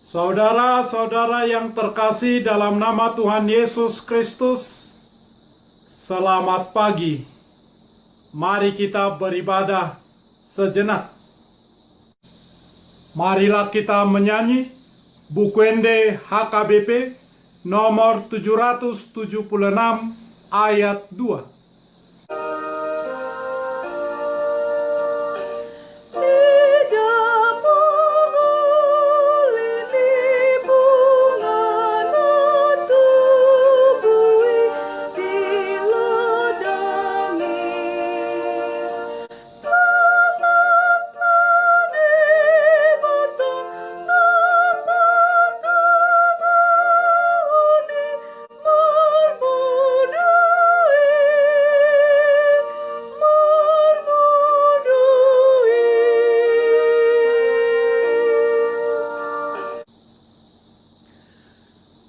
Saudara-saudara yang terkasih dalam nama Tuhan Yesus Kristus, selamat pagi. Mari kita beribadah sejenak. Marilah kita menyanyi Bukuende HKBP nomor 776 ayat 2.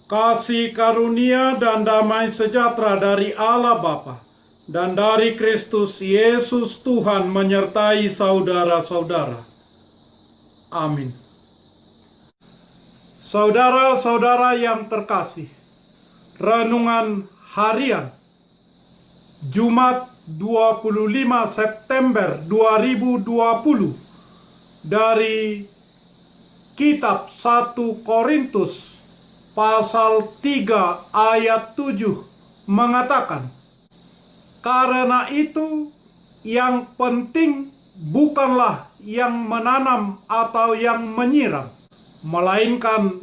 Kasih karunia dan damai sejahtera dari Allah Bapa dan dari Kristus Yesus Tuhan menyertai saudara-saudara. Amin. Saudara-saudara yang terkasih, renungan harian Jumat 25 September 2020 dari kitab 1 Korintus pasal 3 ayat 7 mengatakan, "Karena itu yang penting bukanlah yang menanam atau yang menyiram, melainkan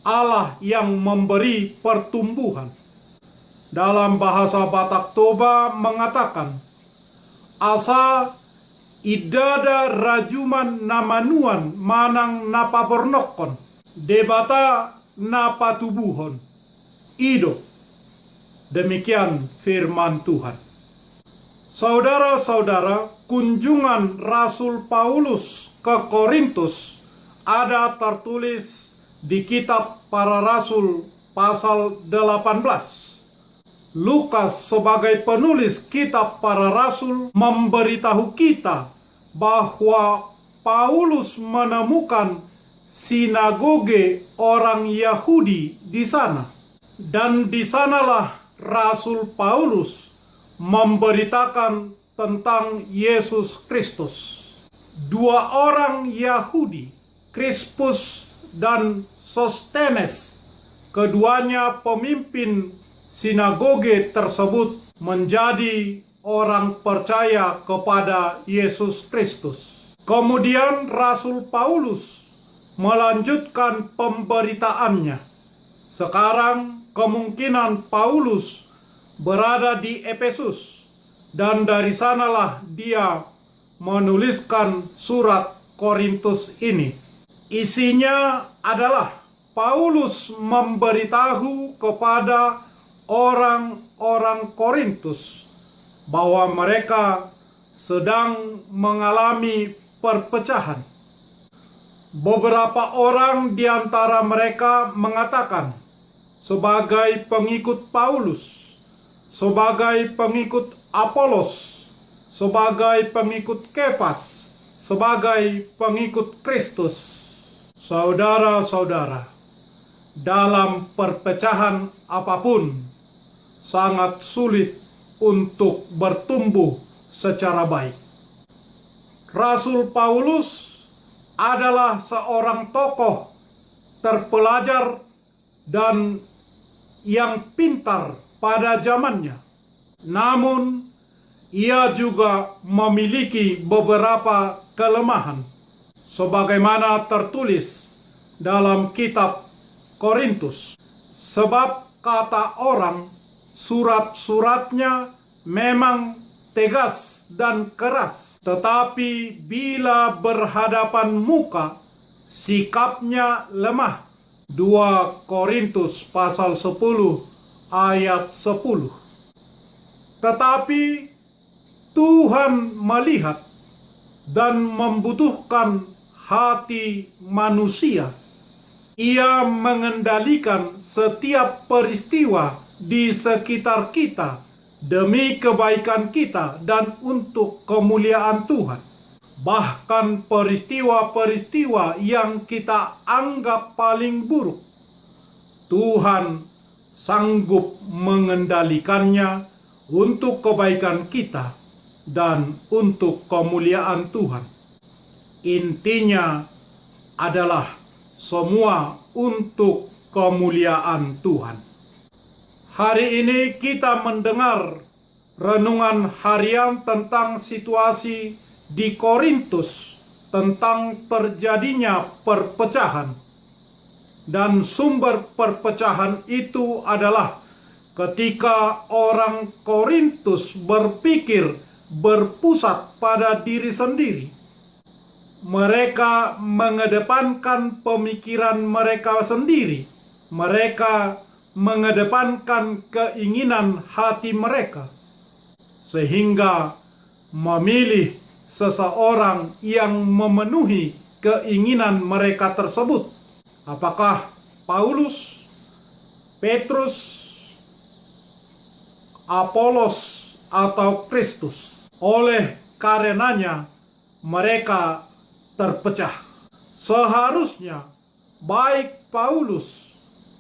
Allah yang memberi pertumbuhan." Dalam bahasa Batak Toba mengatakan, "Asa idada rajuman namanuan manang napabornokon, debata napatubuhon ido." Demikian firman Tuhan. Saudara-saudara, kunjungan Rasul Paulus ke Korintus ada tertulis di kitab Para Rasul pasal 18. Lukas sebagai penulis kitab Para Rasul memberitahu kita bahwa Paulus menemukan sinagoge orang Yahudi di sana. Dan di sanalah Rasul Paulus memberitakan tentang Yesus Kristus. Dua orang Yahudi, Crispus dan Sostenes, keduanya pemimpin sinagoge tersebut, menjadi orang percaya kepada Yesus Kristus. Kemudian Rasul Paulus melanjutkan pemberitaannya. Sekarang kemungkinan Paulus berada di Efesus, dan dari sanalah dia menuliskan surat Korintus ini. Isinya adalah Paulus memberitahu kepada orang-orang Korintus bahwa mereka sedang mengalami perpecahan. Beberapa orang di antara mereka mengatakan, sebagai pengikut Paulus, sebagai pengikut Apolos, sebagai pengikut Kefas, sebagai pengikut Kristus. Saudara-saudara, dalam perpecahan apapun, sangat sulit untuk bertumbuh secara baik. Rasul Paulus adalah seorang tokoh terpelajar dan yang pintar pada zamannya. Namun, ia juga memiliki beberapa kelemahan, sebagaimana tertulis dalam kitab Korintus. Sebab kata orang, surat-suratnya memang tegas dan keras, tetapi bila berhadapan muka, sikapnya lemah. 2 Korintus pasal 10 ayat 10. Tetapi Tuhan melihat dan membutuhkan hati manusia. Ia mengendalikan setiap peristiwa di sekitar kita demi kebaikan kita dan untuk kemuliaan Tuhan. Bahkan peristiwa-peristiwa yang kita anggap paling buruk, Tuhan sanggup mengendalikannya untuk kebaikan kita dan untuk kemuliaan Tuhan. Intinya adalah semua untuk kemuliaan Tuhan. Hari ini kita mendengar renungan harian tentang situasi di Korintus, tentang terjadinya perpecahan. Dan sumber perpecahan itu adalah ketika orang Korintus berpikir berpusat pada diri sendiri. Mereka mengedepankan pemikiran mereka sendiri. Mereka mengedepankan keinginan hati mereka, sehingga memilih seseorang yang memenuhi keinginan mereka tersebut. Apakah Paulus, Petrus, Apolos, atau Kristus? Oleh karenanya mereka terpecah. Seharusnya baik Paulus,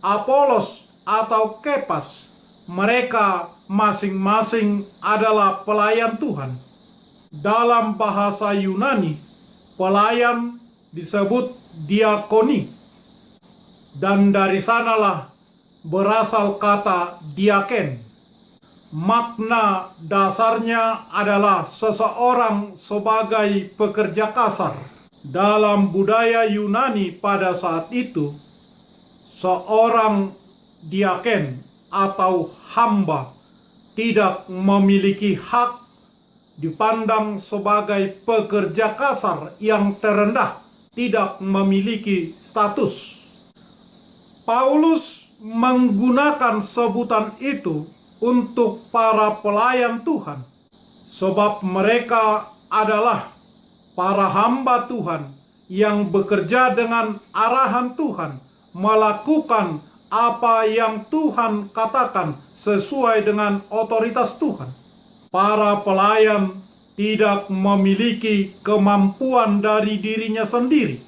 Apolos, atau Kepas, mereka masing-masing adalah pelayan Tuhan. Dalam bahasa Yunani, pelayan disebut diakoni, dan dari sanalah berasal kata diaken. Makna dasarnya adalah seseorang sebagai pekerja kasar. Dalam budaya Yunani pada saat itu, seorang diaken atau hamba tidak memiliki hak, dipandang sebagai pekerja kasar yang terendah, tidak memiliki status. Paulus menggunakan sebutan itu untuk para pelayan Tuhan, sebab mereka adalah para hamba Tuhan yang bekerja dengan arahan Tuhan, melakukan apa yang Tuhan katakan sesuai dengan otoritas Tuhan. Para pelayan tidak memiliki kemampuan dari dirinya sendiri.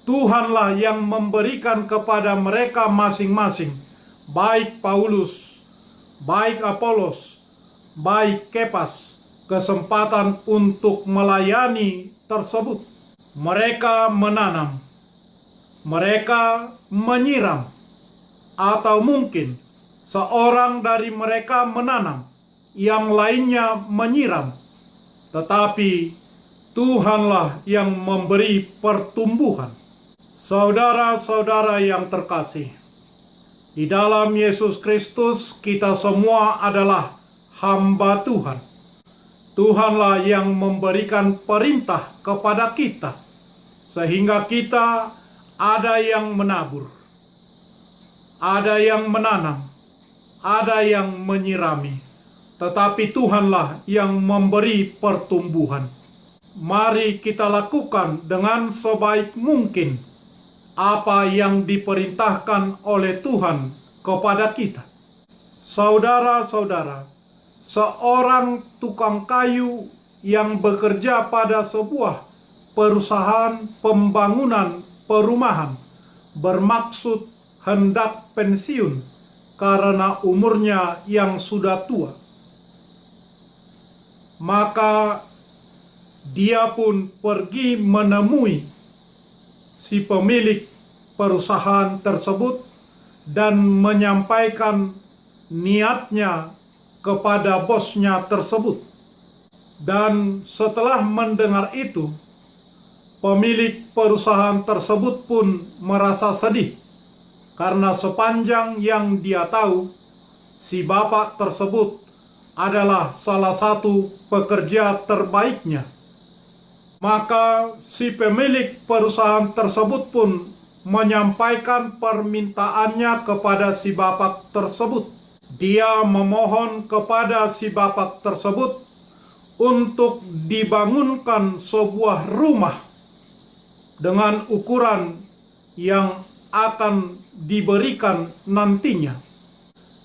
Tuhanlah yang memberikan kepada mereka masing-masing, baik Paulus, baik Apolos, baik Kepas, kesempatan untuk melayani tersebut. Mereka menanam, mereka menyiram, atau mungkin seorang dari mereka menanam, yang lainnya menyiram, tetapi Tuhanlah yang memberi pertumbuhan. Saudara-saudara yang terkasih, di dalam Yesus Kristus kita semua adalah hamba Tuhan. Tuhanlah yang memberikan perintah kepada kita, sehingga kita ada yang menabur, ada yang menanam, ada yang menyirami. Tetapi Tuhanlah yang memberi pertumbuhan. Mari kita lakukan dengan sebaik mungkin apa yang diperintahkan oleh Tuhan kepada kita. Saudara-saudara, seorang tukang kayu yang bekerja pada sebuah perusahaan pembangunan perumahan bermaksud hendak pensiun karena umurnya yang sudah tua. Maka dia pun pergi menemui si pemilik perusahaan tersebut dan menyampaikan niatnya kepada bosnya tersebut. Dan setelah mendengar itu, pemilik perusahaan tersebut pun merasa sedih, karena sepanjang yang dia tahu, si bapak tersebut adalah salah satu pekerja terbaiknya. Maka si pemilik perusahaan tersebut pun menyampaikan permintaannya kepada si bapak tersebut. Dia memohon kepada si bapak tersebut untuk dibangunkan sebuah rumah dengan ukuran yang akan diberikan nantinya.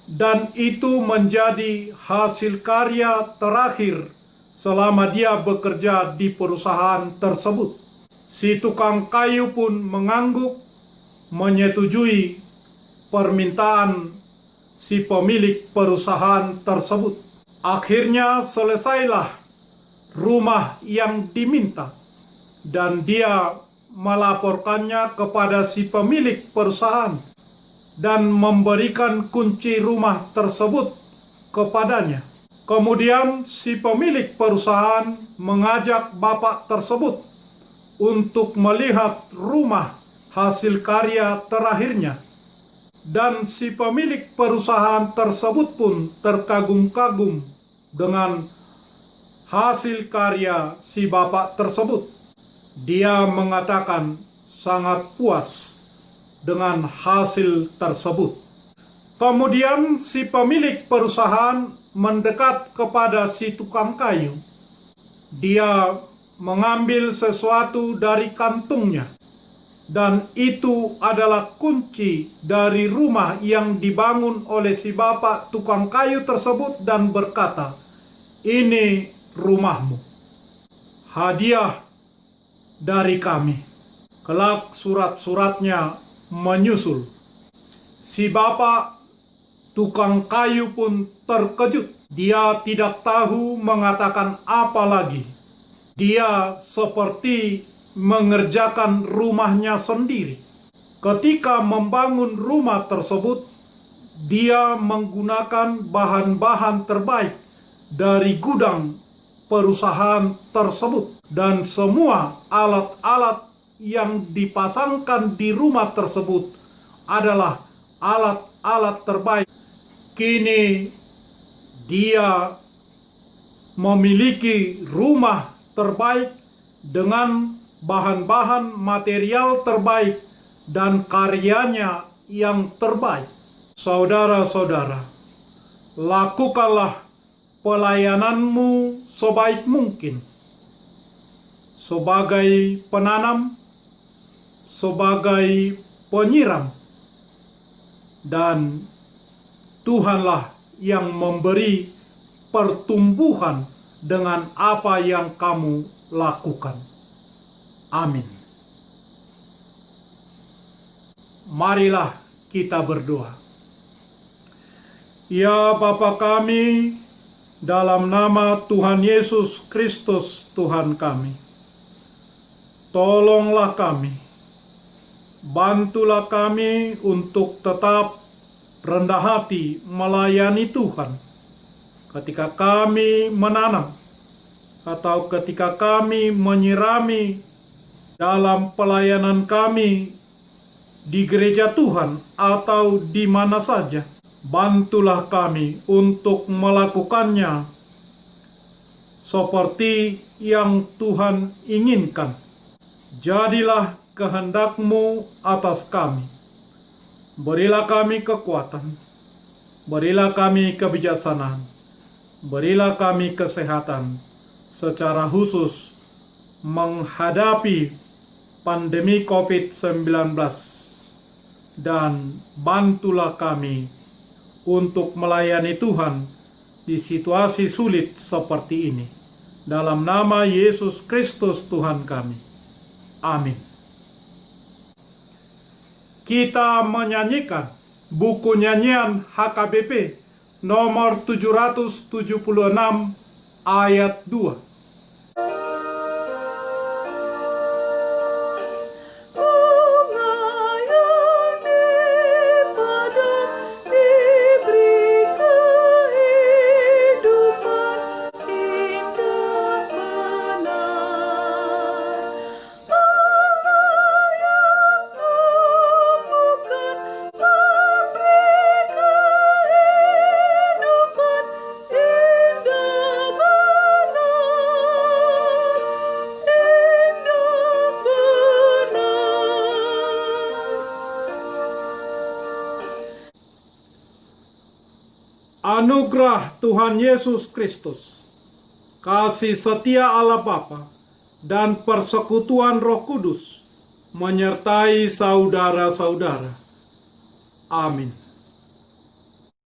Dan itu menjadi hasil karya terakhir selama dia bekerja di perusahaan tersebut. Si tukang kayu pun mengangguk, menyetujui permintaan si pemilik perusahaan tersebut. Akhirnya selesailah rumah yang diminta, dan dia melaporkannya kepada si pemilik perusahaan dan memberikan kunci rumah tersebut kepadanya. Kemudian si pemilik perusahaan mengajak bapak tersebut untuk melihat rumah hasil karya terakhirnya. Dan si pemilik perusahaan tersebut pun terkagum-kagum dengan hasil karya si bapak tersebut. Dia mengatakan sangat puas dengan hasil tersebut. Kemudian si pemilik perusahaan mendekat kepada si tukang kayu. Dia mengambil sesuatu dari kantungnya, dan itu adalah kunci dari rumah yang dibangun oleh si bapak tukang kayu tersebut, dan berkata, "Ini rumahmu, hadiah dari kami." Kelak surat-suratnya menyusul. Si bapak tukang kayu pun terkejut. Dia tidak tahu mengatakan apa lagi. Dia seperti mengerjakan rumahnya sendiri. Ketika membangun rumah tersebut, dia menggunakan bahan-bahan terbaik dari gudang perusahaan tersebut, dan semua alat-alat yang dipasangkan di rumah tersebut adalah alat-alat terbaik. Kini dia memiliki rumah terbaik dengan bahan-bahan material terbaik dan karyanya yang terbaik. Saudara-saudara, lakukanlah pelayananmu sebaik mungkin, sebagai penanam, sebagai penyiram, dan Tuhanlah yang memberi pertumbuhan dengan apa yang kamu lakukan. Amin. Marilah kita berdoa. Ya Bapa kami, dalam nama Tuhan Yesus Kristus Tuhan kami, tolonglah kami, bantulah kami untuk tetap rendah hati melayani Tuhan ketika kami menanam atau ketika kami menyirami dalam pelayanan kami di gereja Tuhan atau di mana saja. Bantulah kami untuk melakukannya seperti yang Tuhan inginkan. Jadilah kehendak-Mu atas kami. Berilah kami kekuatan, berilah kami kebijaksanaan, berilah kami kesehatan, secara khusus menghadapi pandemi COVID-19, dan bantulah kami untuk melayani Tuhan di situasi sulit seperti ini. Dalam nama Yesus Kristus Tuhan kami. Amin. Kita menyanyikan buku nyanyian HKBP nomor 776 ayat 2. Anugerah Tuhan Yesus Kristus, kasih setia Allah Bapa, dan persekutuan Roh Kudus menyertai saudara-saudara. Amin.